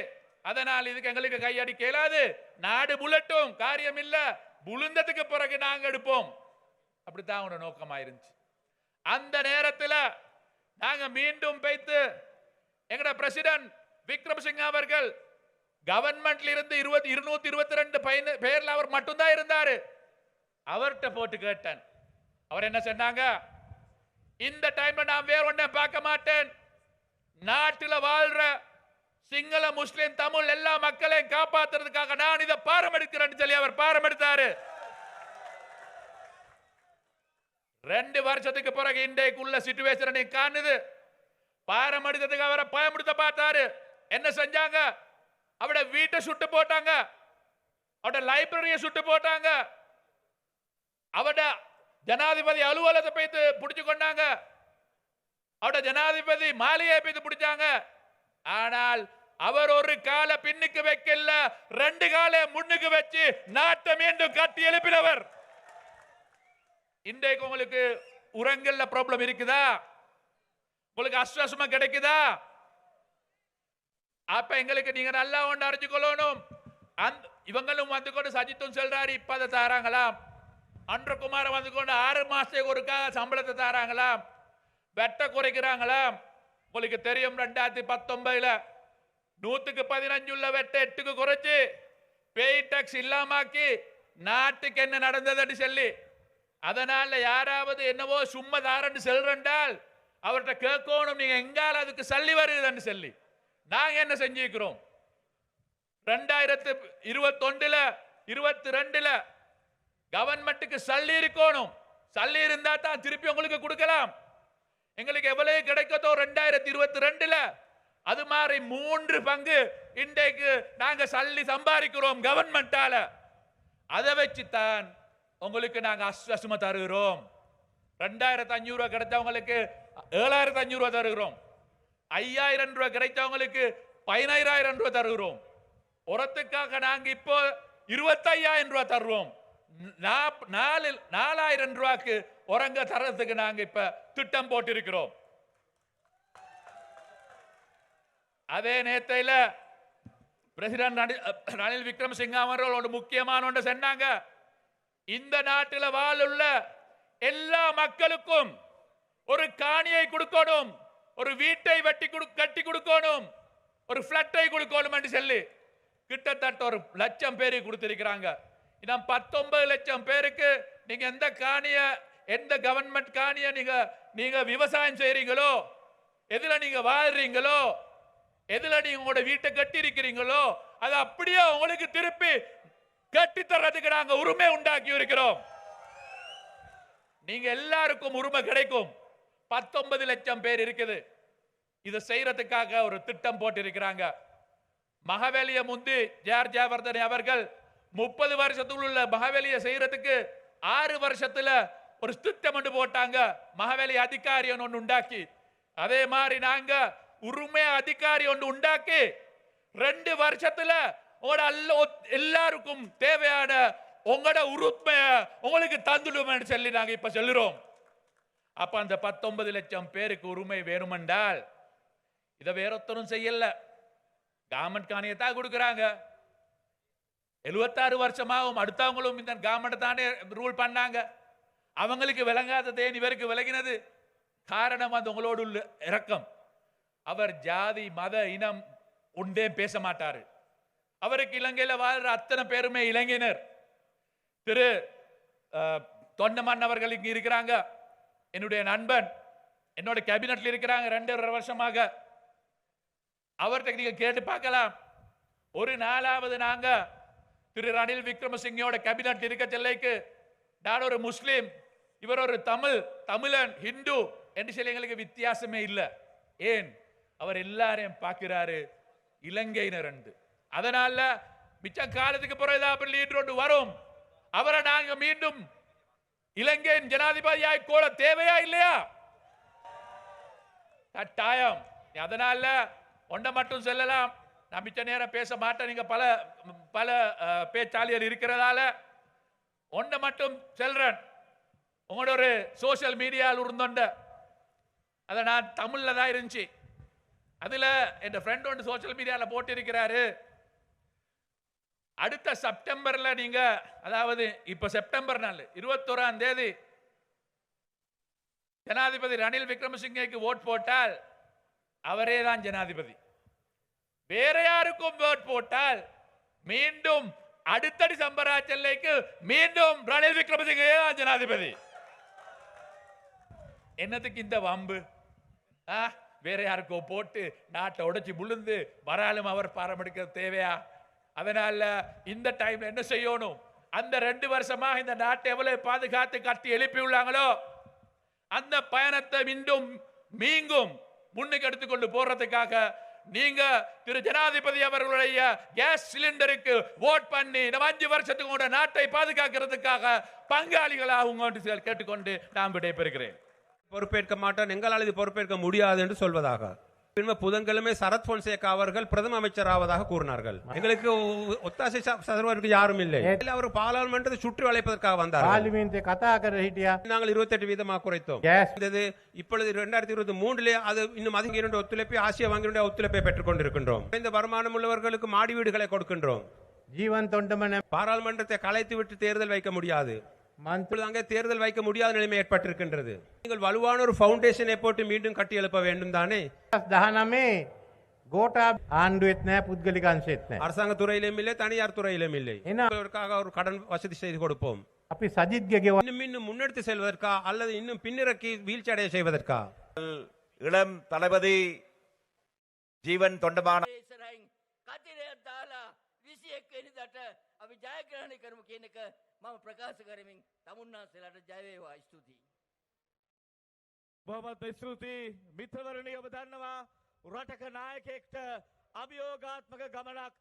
அதனால் இதுக்கு எங்களுக்கு கையடிக்க இயலாது, நாடு புல்லட்டும், காரியம் இல்ல, புழுந்ததுக்கு பிறகு நாங்க எடுப்போம். அப்படித்தான் அவனோட நோக்கமாயிருந்துச்சு. அந்த நேரத்தில் நாங்க மீண்டும் பேய்த்து எங்கட பிரசிடென்ட் விக்ரமசிங்க அவர்கள் கவர்மெண்ட்ல இருந்து 222 பேர்ல அவர் மட்டும்தான் இருந்தாரு. அவர்கிட்ட போட்டு கேட்டேன். அவர் என்ன சொன்னாங்க, இந்த டைம்ல நான் வேற ஒன்றை பார்க்க மாட்டேன், நாட்டில் வாழ்ற சிங்கள முஸ்லிம் தமிழ் எல்லா மக்களையும் காப்பாத்துறதுக்காக நான் இதை பாரம் எடுக்கிறேன்னு சொல்லி அவர் பாரம் எடுத்தாரு. 2 வருஷத்துக்கு பிறகு இன்றைக்குள்ள சிச்சுவேஷனை காணுது. பாரம் எடுத்ததுக்கு அவரை பயமுடுத்த பார்த்தாரு. என்ன செஞ்சாங்க? அவட வீட்டை சுட்டு போட்டாங்க, அவட லைப்ரரியை சுட்டு போட்டாங்க, அவட ஜனாதிபதி அலுவலகத்தை போய்த்து பிடிச்சு கொண்டாங்க, அவட ஜனாதிபதி மாளிகையை போய்த்து பிடிச்சாங்க. ஆனால் அவர் ஒரு கால பின்னுக்கு வைக்கல, 2 கால முன்னுக்கு வச்சு நாட்டை மீண்டும் கட்டி எழுப்பினவர். இன்றைக்கு உங்களுக்கு உரங்கள்ல ப்ராப்ளம் இருக்குதா? உங்களுக்கு அஸ்வசமா கிடைக்குதா? அப்ப எங்களுக்கு நீங்க நல்லா ஒன்று அறிஞ்சு கொள்ளணும். இவங்களும் வந்து கொண்டு சஜித்தும் சொல்றாரு, இப்ப அதை தாராங்களாம். அன்றகுமார வந்து கொண்டு 6 மாசத்துக்கு ஒருக்கா சம்பளத்தை தாராங்களாம், வெட்ட குறைக்கிறாங்களாம். உங்களுக்கு தெரியும் 2019 100க்கு 15 உள்ள வெட்ட 8க்கு குறைச்சு பேய் டாக்ஸ் இல்லாமாக்கி நாட்டுக்கு என்ன நடந்ததுன்னு சொல்லி, அதனால யாராவது என்னவோ சும்மா தாரன்னு செல்றால் அவர்கிட்ட கேட்கணும், நீங்க எங்கால அதுக்கு சல்லி வருதுன்னு சொல்லி. நாங்க என்ன செஞ்சிருக்கிறோம்? 2021 22 கவர்மெண்ட்டுக்கு சல்லி இருக்கணும். சல்லி இருந்தா தான் திருப்பி உங்களுக்கு கொடுக்கலாம். எங்களுக்கு எவ்வளவு கிடைக்கதோ 2022 அது மாதிரி 3 பங்கு இன்றைக்கு நாங்க சல்லி சம்பாதிக்கிறோம் கவர்மெண்டால. அதை வச்சுத்தான் உங்களுக்கு நாங்க அஸ்வசும தருகிறோம். 2500 ரூபாய் கிடைத்தவங்களுக்கு 7500 ரூபாய் தருகிறோம். 5000 ரூபாய் கிடைத்தவங்களுக்கு 15000 ரூபாய் தருகிறோம். உரத்துக்காக நாங்க இப்போ 25000 ரூபாய் தருவோம். 4000 ரூபாய்க்கு உரங்க தரத்துக்கு நாங்க இப்ப திட்டம் போட்டிருக்கிறோம். அதே நேரத்தில் பிரசிடென்ட் ரணில் விக்ரமசிங்க அவர்கள் ஒரு முக்கியமான ஒன்று சொன்னாங்க. இந்த நாட்டில் வாழுள்ள எல்லா மக்களுக்கும் ஒரு காணியை கொடுக்கணும், ஒரு வீட்டை கட்டி கொடுக்கணும், ஒரு பிளட்டை கொடுக்கணும் என்று சொல்லி கிட்டத்தட்ட 1,00,000 பேருக்கு கொடுத்திருக்கிறாங்க. இன்னும் 19 லட்சம் பேருக்கு நீங்க எந்த காணிய, எந்த கவர்மெண்ட் காணிய நீங்க விவசாயம் செய்றீங்களோ, எதுல நீங்க வாழ்றீங்களோ, எதுல நீங்க உங்களோட வீட்டை கட்டி இருக்கிறீங்களோ, அது அப்படியே உங்களுக்கு திருப்பி கட்டி தர்றதுக்கு நாங்க உரிமை உண்டாக்கி இருக்கிறோம். நீங்க எல்லாருக்கும் உரிமை கிடைக்கும். 19 லட்சம் பேர் இருக்குது. இதை செய்யறதுக்காக ஒரு திட்டம் போட்டிருக்கிறாங்க. மகவேலிய முந்தி ஜார் ஜெயவர்தனே அவர்கள் 30 வருஷத்துக்குள்ள உள்ள மகவேலிய செய்யறதுக்கு 6 வருஷத்துல ஒரு திட்டம் போட்டாங்க. மகவேலி அதிகாரி ஒன்று உண்டாக்கி, அதே மாதிரி நாங்க உரிமை அதிகாரி ஒன்று உண்டாக்கி 2 வருஷத்துல எல்லாருக்கும் தேவையான உங்களோட உரிமைய உங்களுக்கு தந்துடுமே சொல்லி நாங்க இப்ப சொல்லுறோம். அப்ப அந்த 19 லட்சம் பேருக்கு உரிமை வேணுமென்றால் இதை வேறொத்தரும் செய்யல, கவர்மெண்ட் காணியத்தான் கொடுக்குறாங்க. 76 வருஷமாகவும் அடுத்தவங்களும் இந்த கவர்மெண்ட் தானே ரூல் பண்ணாங்க. அவங்களுக்கு விளங்காத தேன் இவருக்கு விளங்கினது. காரணம் அந்த உங்களோடு உள்ள இரக்கம். அவர் ஜாதி மத இனம் ஒன்றே பேச மாட்டாரு. அவருக்கு இலங்கையில வாழ்ற அத்தனை பேருமே இளைஞனர். திரு தொண்டமன் அவர்கள் இங்க இருக்கிறாங்க, என்னுடைய நண்பன், என்னோட கேபினட்ல இருக்கிறாங்க 2.5 வருஷமாக. அவர்கிட்ட நீங்க கேட்டு பார்க்கலாம். ஒரு நாளாவது நாங்க திரு ரணில் விக்ரமசிங்கோட கேபினட் இருக்க செல்லைக்கு நான் ஒரு முஸ்லீம், இவர் ஒரு தமிழன், ஹிந்து என்று சொல்லி எங்களுக்கு வித்தியாசமே இல்லை. ஏன்? அவர் எல்லாரையும் பார்க்கிறாரு இலங்கையினர் என்று. அதனால மிச்ச காலத்துக்கு பிறகு லீடர் ஒன்று வரும், அவரை நாங்க மீண்டும் இலங்கையின் ஜனாதிபதியாய் கோல தேவையா இல்லையா? கட்டாயம். அதனால ஒன்றை மட்டும் சொல்லலாம், நான் மிச்ச நேரம் பேச மாட்டேன், நீங்க பல பல பேச்சாளியர் இருக்கிறதால ஒன்றை மட்டும் சொல்றேன். உங்களோட ஒரு சோசியல் மீடியாவில் இருந்தோண்ட அதை நான் தமிழ்ல தான் இருந்துச்சு. அதுல என் ஃப்ரெண்ட் ஒன்று சோசியல் மீடியாவில் போட்டிருக்கிறாரு, அடுத்த செப்டம்பர்ல நீங்க, அதாவது இப்ப செப்டம்பர் 21ஆம் தேதி ஜனாதிபதி ரணில் விக்ரமசிங்கேக்கு ஓட் போட்டால் அவரே தான் ஜனாதிபதி. வேற யாருக்கும் ஓட் போட்டால் மீண்டும் அடுத்த டிசம்பர் செல்லைக்கு மீண்டும் ரணில் விக்ரமசிங்கே தான் ஜனாதிபதி. என்னத்துக்கு இந்த வம்பு? வேற யாருக்கோ போட்டு நாட்டை உடைச்சி விழுந்து வராலும் அவர் பாரம்பரிய தேவையா? அதனால இந்த டைம்ல என்ன செய்யணும்? அந்த 2 வருஷமா இந்த நாட்டை எவ்வளவு பாதுகாத்து கட்டி எழுப்பி உள்ளாங்களோ அந்த பயணத்தை மீண்டும் மீண்டும் முன்னுக்கு எடுத்துக்கொண்டு போறதுக்காக நீங்க திரு ஜனாதிபதி அவர்களுடைய கேஸ் சிலிண்டருக்கு ஓட் பண்ணி நம்ம 5 வருஷத்துக்கு கூட நாட்டை பாதுகாக்கிறதுக்காக பங்காளிகளாக கேட்டுக்கொண்டு நான் விடைபெறுகிறேன். பொறுப்பேற்க மாட்டோம், எங்களால் இது பொறுப்பேற்க முடியாது என்று சொல்வதாக. புதன்கிழமை சரத் பொன்சேகா அவர்கள் பிரதம அமைச்சர் ஆவதாக கூறினார்கள். எங்களுக்கு ஒத்தாசை சதவீதம் யாரும் இல்லை. அவர் பாராளுமன்றத்தை சுற்றி வளைப்பதற்காக வந்தார். நாங்கள் 28% குறைத்தோம். இப்பொழுது 2023 அது இன்னும் அதிக 2 ஒத்துழைப்பை ஆசிய வங்கியுடைய ஒத்துழைப்பை பெற்றுக் கொண்டிருக்கின்றோம். இந்த வருமானம் உள்ளவர்களுக்கு மாடி வீடுகளை கொடுக்கின்றோம். ஜீவன் தொண்டமன பாராளுமன்றத்தை கலைத்து விட்டு தேர்தல் வைக்க முடியாது, அங்கே தேர்தல் வைக்க முடியாத நிலைமை ஏற்பட்டிருக்கின்றது. நீங்கள் வலுவான ஒரு பவுண்டேஷனை போட்டு மீண்டும் கட்டி எழுப்ப வேண்டும் தானே. அரசாங்க துறையிலும் இல்லை, தனியார் துறையிலும் இல்லை. ஒரு கடன் வசதி செய்து கொடுப்போம். இன்னும் முன்னெடுத்து செல்வதற்கா அல்லது இன்னும் பின்னிறக்கி வீழ்ச்சி அடைய செய்வதற்கா? இளம் தளபதி ஜீவன் தொண்டமான අපි ජයග්‍රහණය කරමු කියන එක මම ප්‍රකාශ කරමින් තමුන්නාන්සේලාට ජය වේවා. ස්තුතියි. බොහොමත් ස්තුතියි මිත්‍රවරුනි. ඔබ දන්නවා රටක නායකයෙක්ට අභියෝගාත්මක ගමනක්